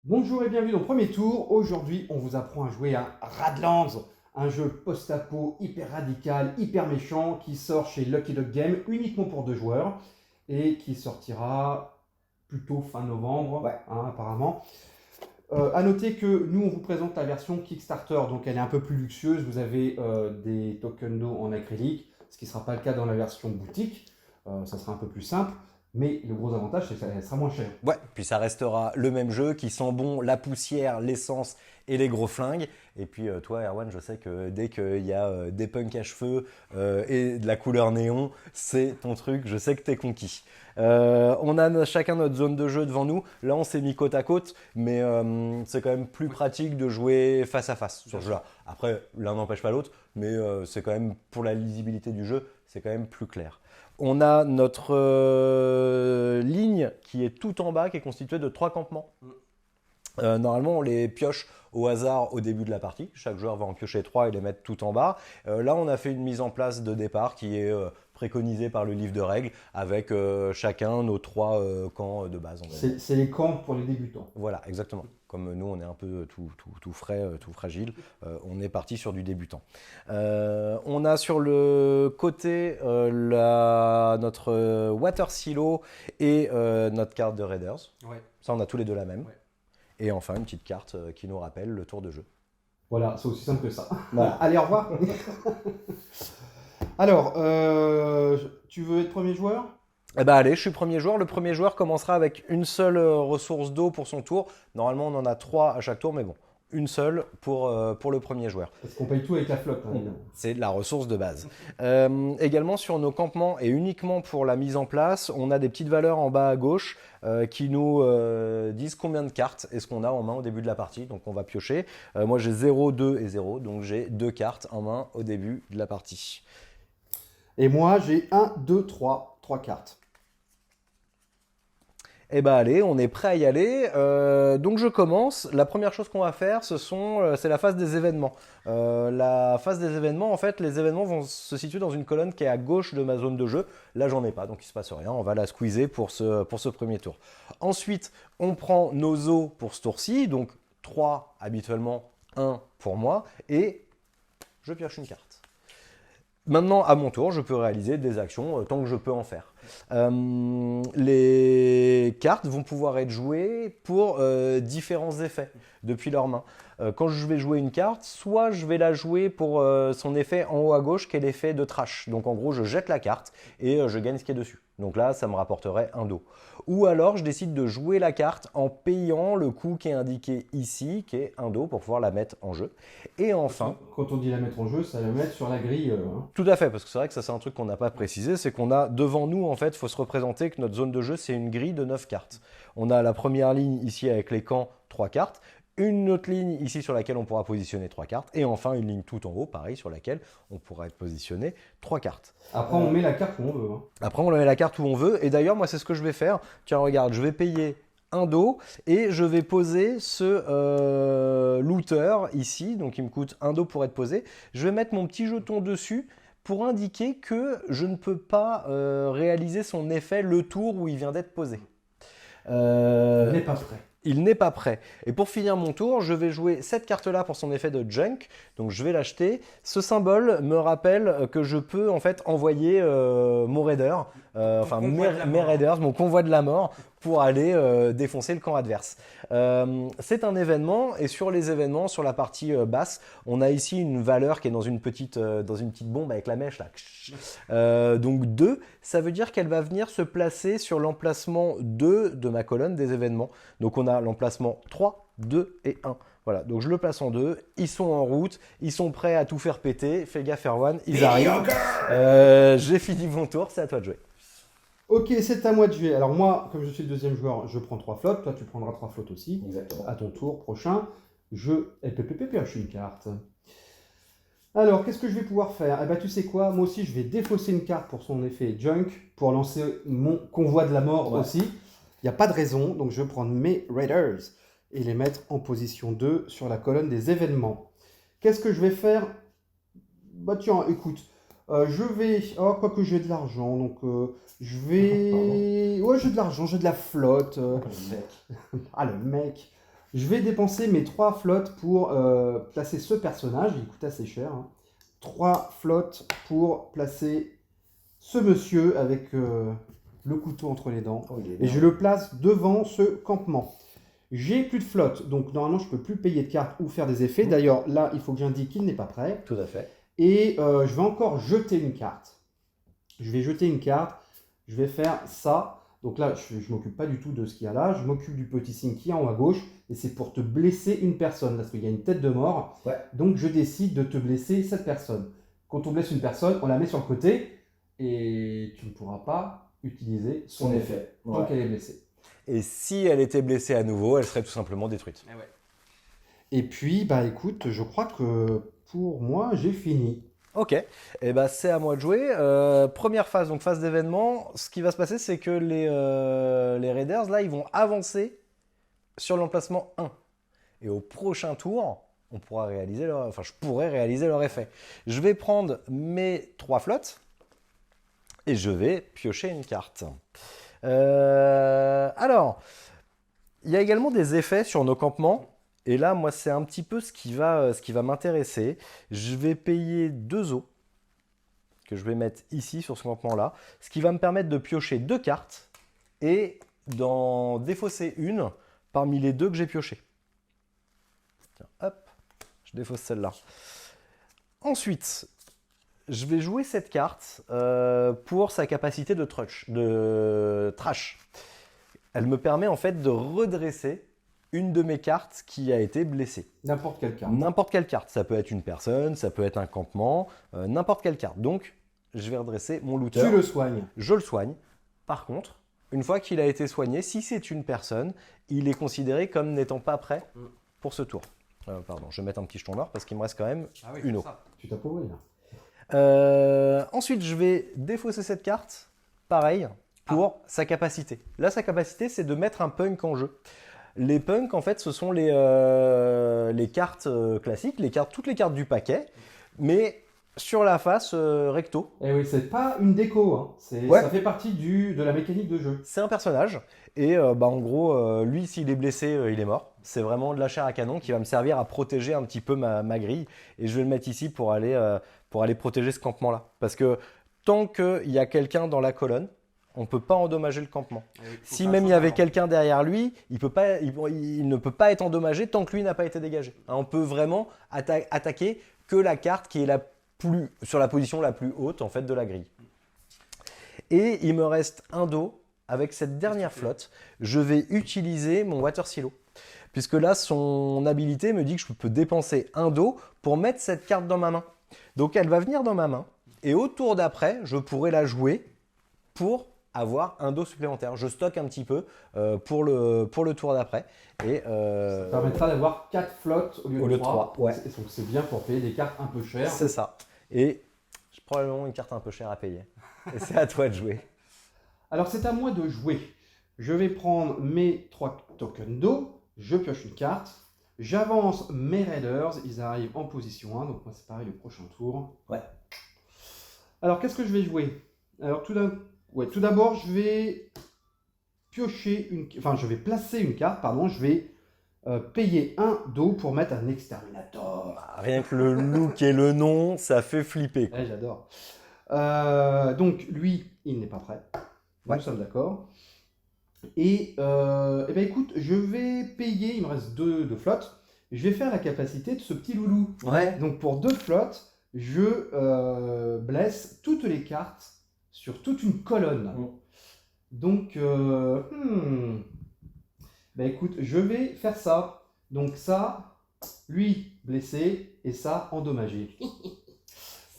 Bonjour et bienvenue dans le premier tour. Aujourd'hui, on vous apprend à jouer à Radlands, un jeu post-apo hyper radical, hyper méchant, qui sort chez Lucky Duck Game uniquement pour 2 joueurs et qui sortira plutôt fin novembre, Ouais. apparemment. À noter que nous, on vous présente la version Kickstarter, donc elle est un peu plus luxueuse. Vous avez des tokens d'eau en acrylique, ce qui ne sera pas le cas dans la version boutique. Ça sera un peu plus simple, mais le gros avantage, c'est que ça sera moins cher. Ouais, puis ça restera le même jeu qui sent bon la poussière, l'essence et les gros flingues. Et puis toi, Erwan, je sais que dès qu'il y a des punks à cheveux et de la couleur néon, c'est ton truc, je sais que t'es conquis. On a chacun notre zone de jeu devant nous. Là, on s'est mis côte à côte, mais c'est quand même plus pratique de jouer face à face sur ce jeu-là. Après, l'un n'empêche pas l'autre, mais c'est quand même, pour la lisibilité du jeu, c'est quand même plus clair. On a notre ligne qui est tout en bas, qui est constituée de 3 campements. Normalement, on les pioche au hasard au début de la partie. Chaque joueur va en piocher 3 et les mettre tout en bas. Là, on a fait une mise en place de départ qui est préconisée par le livre de règles avec chacun nos 3 camps de base. C'est les camps pour les débutants. Voilà, exactement. Comme nous, on est un peu tout frais, tout fragile, on est parti sur du débutant. On a sur le côté notre water silo et notre carte de Raiders. Ouais. Ça, on a tous les deux la même. Ouais. Et enfin, une petite carte qui nous rappelle le tour de jeu. Voilà, c'est aussi simple que ça. Voilà. Allez, au revoir. Alors, tu veux être premier joueur? Eh ben allez, je suis premier joueur. Le premier joueur commencera avec une seule ressource d'eau pour son tour. Normalement, on en a 3 à chaque tour, mais bon, une seule pour le premier joueur. Parce qu'on paye tout avec la flotte. Évidemment. C'est la ressource de base. Également sur nos campements et uniquement pour la mise en place, on a des petites valeurs en bas à gauche qui nous disent combien de cartes est-ce qu'on a en main au début de la partie. Donc on va piocher. Moi j'ai 0, 2 et 0, donc j'ai 2 cartes en main au début de la partie. Et moi, j'ai 1, 2, 3 cartes. Eh ben allez, on est prêt à y aller. Donc je commence. La première chose qu'on va faire, c'est la phase des événements. La phase des événements, en fait, les événements vont se situer dans une colonne qui est à gauche de ma zone de jeu. Là, j'en ai pas, donc il se passe rien. On va la squeezer pour ce premier tour. Ensuite, on prend nos os pour ce tour-ci. Donc 3 habituellement, 1 pour moi. Et je pioche une carte. Maintenant, à mon tour, je peux réaliser des actions tant que je peux en faire. Les cartes vont pouvoir être jouées pour différents effets depuis leur main. Quand je vais jouer une carte, soit je vais la jouer pour son effet en haut à gauche, qui est l'effet de trash. Donc en gros, je jette la carte et je gagne ce qui est dessus. Donc là, ça me rapporterait un dos. Ou alors, je décide de jouer la carte en payant le coût qui est indiqué ici, qui est un dos, pour pouvoir la mettre en jeu. Et enfin, Quand on dit la mettre en jeu, ça la mettre sur la grille. tout à fait, parce que c'est vrai que ça c'est un truc qu'on n'a pas précisé, c'est qu'on a devant nous, en fait, il faut se représenter que notre zone de jeu, c'est une grille de 9 cartes. On a la première ligne ici avec les camps, 3 cartes, une autre ligne ici sur laquelle on pourra positionner 3 cartes, et enfin une ligne tout en haut, pareil, sur laquelle on pourra positionner 3 cartes. Après, on met la carte où on veut. Après, on met la carte où on veut, et d'ailleurs, moi, c'est ce que je vais faire. Tiens, regarde, je vais payer un dos et je vais poser ce looter ici, donc il me coûte un dos pour être posé. Je vais mettre mon petit jeton dessus pour indiquer que je ne peux pas réaliser son effet le tour où il vient d'être posé. On n'est pas prêt. Il n'est pas prêt. Et pour finir mon tour, je vais jouer cette carte-là pour son effet de junk. Donc je vais l'acheter. Ce symbole me rappelle que je peux en fait envoyer mon raider, mes raiders, mon convoi de la mort, pour aller défoncer le camp adverse. C'est un événement, et sur les événements, sur la partie basse, on a ici une valeur qui est dans une petite bombe avec la mèche là. Donc 2, ça veut dire qu'elle va venir se placer sur l'emplacement 2 de ma colonne des événements. Donc on a l'emplacement 3, 2 et 1. Voilà, donc je le place en 2, ils sont en route, ils sont prêts à tout faire péter. Fais gaffe Erwan, ils arrivent. J'ai fini mon tour, c'est à toi de jouer. Ok, c'est à moi de jouer. Alors moi, comme je suis le deuxième joueur, je prends 3 flottes. Toi, tu prendras 3 flottes aussi. Exactement. À ton tour prochain, je pioche une carte. Alors, qu'est-ce que je vais pouvoir faire? Eh ben, tu sais quoi? Moi aussi, je vais défausser une carte pour son effet junk, pour lancer mon convoi de la mort aussi. Il n'y a pas de raison, donc je vais prendre mes Raiders et les mettre en position 2 sur la colonne des événements. Qu'est-ce que je vais faire? Bah tiens, écoute, je vais... Oh, quoique j'ai de l'argent, donc je vais... Ouais, j'ai de l'argent, j'ai de la flotte. Le mec. Ah, le mec. Je vais dépenser mes 3 flottes pour placer ce personnage. Il coûte assez cher. Hein. 3 flottes pour placer ce monsieur avec le couteau entre les dents. Oh, et je le place devant ce campement. J'ai plus de flotte, donc normalement je ne peux plus payer de cartes ou faire des effets. D'ailleurs, là, il faut que j'indique qu'il n'est pas prêt. Tout à fait. Et je vais encore jeter une carte. Je vais jeter une carte. Je vais faire ça. Donc là, je ne m'occupe pas du tout de ce qu'il y a là. Je m'occupe du petit signe qui est en haut à gauche. Et c'est pour te blesser une personne. Parce qu'il y a une tête de mort. Ouais. Donc je décide de te blesser cette personne. Quand on blesse une personne, on la met sur le côté. Et tu ne pourras pas utiliser son effet. Donc elle est blessée. Et si elle était blessée à nouveau, elle serait tout simplement détruite. Et puis, bah écoute, je crois que pour moi, j'ai fini. Ok, et bah, c'est à moi de jouer. Première phase, donc phase d'événement. Ce qui va se passer, c'est que les Raiders, là, ils vont avancer sur l'emplacement 1. Et au prochain tour, je pourrais réaliser leur effet. Je vais prendre mes 3 flottes et je vais piocher une carte. Alors, il y a également des effets sur nos campements. Et là, moi, c'est un petit peu ce qui va m'intéresser. Je vais payer 2 os que je vais mettre ici sur ce campement-là, ce qui va me permettre de piocher 2 cartes et d'en défausser une parmi les 2 que j'ai piochées. Tiens, hop, je défausse celle-là. Ensuite, je vais jouer cette carte pour sa capacité de trash. Elle me permet en fait de redresser une de mes cartes qui a été blessée. N'importe quelle carte. N'importe quelle carte. Ça peut être une personne, ça peut être un campement, n'importe quelle carte. Donc, je vais redresser mon looter. Tu le soignes. Je le soigne. Par contre, une fois qu'il a été soigné, si c'est une personne, il est considéré comme n'étant pas prêt pour ce tour. Pardon, je vais mettre un petit jeton noir parce qu'il me reste quand même une eau. Tu t'appauvris là. Ensuite, je vais défausser cette carte. Pareil, pour sa capacité. Là, sa capacité, c'est de mettre un punk en jeu. Les punks, en fait, ce sont les cartes classiques, toutes les cartes du paquet, mais sur la face recto. Et oui, c'est pas une déco, hein. Ça fait partie de la mécanique de jeu. C'est un personnage, et en gros, lui, s'il est blessé, il est mort. C'est vraiment de la chair à canon qui va me servir à protéger un petit peu ma grille, et je vais le mettre ici pour aller protéger ce campement-là. Parce que tant qu'il y a quelqu'un dans la colonne, on ne peut pas endommager le campement. Si même il y avait quelqu'un derrière lui, il ne peut pas être endommagé tant que lui n'a pas été dégagé. On peut vraiment attaquer que la carte qui est sur la position la plus haute en fait, de la grille. Et il me reste un dos. Avec cette dernière flotte, je vais utiliser mon Water Silo. Puisque là, son habilité me dit que je peux dépenser un dos pour mettre cette carte dans ma main. Donc elle va venir dans ma main. Et au tour d'après, je pourrai la jouer pour avoir un dos supplémentaire. Je stocke un petit peu pour le tour d'après. Et ça permettra d'avoir 4 flottes au lieu de 3. Ouais. Donc c'est bien pour payer des cartes un peu chères. C'est ça. Et j'ai probablement une carte un peu chère à payer. Et c'est à toi de jouer. Alors c'est à moi de jouer. Je vais prendre mes 3 tokens d'eau. Je pioche une carte. J'avance mes Raiders. Ils arrivent en position 1. Donc moi c'est pareil le prochain tour. Ouais. Alors qu'est-ce que je vais jouer? Alors tout d'abord, je vais je vais placer une carte, pardon, je vais payer un d'eau pour mettre un exterminator. Rien que le look et le nom, ça fait flipper. Ouais, j'adore. Donc lui, il n'est pas prêt. Nous sommes d'accord. Et ben écoute, je vais payer, il me reste 2 flottes. Je vais faire la capacité de ce petit loulou. Ouais. Donc pour 2 flottes, je blesse toutes les cartes sur toute une colonne. Donc, ben écoute, je vais faire ça. Donc ça, lui blessé et ça endommagé.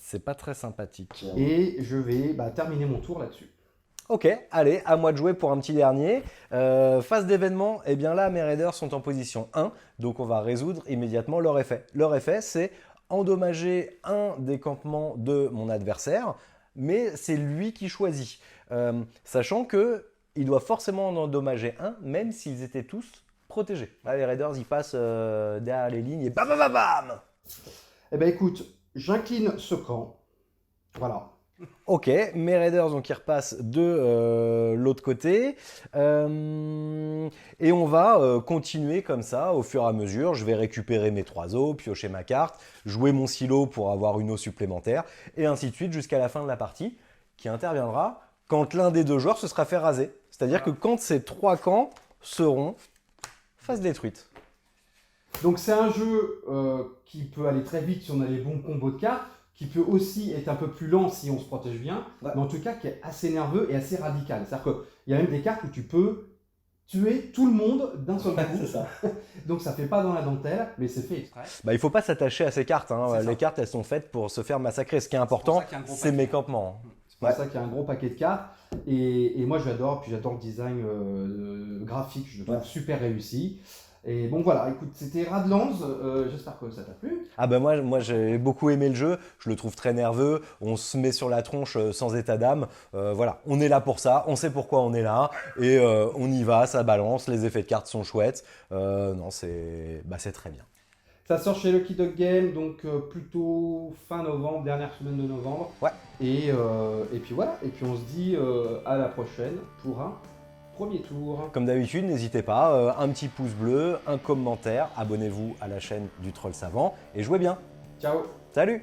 C'est pas très sympathique. Et je vais terminer mon tour là-dessus. Ok, allez, à moi de jouer pour un petit dernier. Phase d'événement, eh bien là, mes Raiders sont en position 1, donc on va résoudre immédiatement leur effet. Leur effet, c'est endommager un des campements de mon adversaire, mais c'est lui qui choisit. Sachant qu'il doit forcément en endommager un, même s'ils étaient tous protégés. Là, les Raiders, ils passent derrière les lignes et bam bam bam bam. Eh bien écoute, j'incline ce camp. Voilà. Ok, mes Raiders donc ils repassent de l'autre côté. Et on va continuer comme ça au fur et à mesure. Je vais récupérer mes 3 os, piocher ma carte, jouer mon silo pour avoir une eau supplémentaire, et ainsi de suite jusqu'à la fin de la partie, qui interviendra quand l'un des deux joueurs se sera fait raser. C'est-à-dire que quand ces 3 camps seront face détruite. Donc c'est un jeu qui peut aller très vite si on a les bons combos de cartes, qui peut aussi être un peu plus lent si on se protège bien, Ouais. mais en tout cas qui est assez nerveux et assez radical. C'est-à-dire qu'il y a même des cartes où tu peux tuer tout le monde d'un seul coup. C'est ça. Donc ça fait pas dans la dentelle, mais c'est fait exprès. Bah, il ne faut pas s'attacher à ces cartes. Hein. C'est ça. Les cartes, elles sont faites pour se faire massacrer. Ce qui est important, pour ça qu'il y a un gros c'est paquet. mes campements. C'est pour Ouais. ça qu'il y a un gros paquet de cartes. Et moi j'adore, puis j'adore le design graphique, je le trouve super réussi. Et bon voilà, écoute, c'était Radlands, j'espère que ça t'a plu. Ah bah moi j'ai beaucoup aimé le jeu, je le trouve très nerveux, on se met sur la tronche sans état d'âme, voilà, on est là pour ça, on sait pourquoi on est là, et on y va, ça balance, les effets de cartes sont chouettes, non c'est très bien. Ça sort chez Lucky Dog Game, donc plutôt fin novembre, dernière semaine de novembre. Ouais. Et puis voilà, et puis on se dit à la prochaine pour un premier tour. Comme d'habitude, n'hésitez pas, un petit pouce bleu, un commentaire, abonnez-vous à la chaîne du Troll Savant, et jouez bien. Ciao. Salut!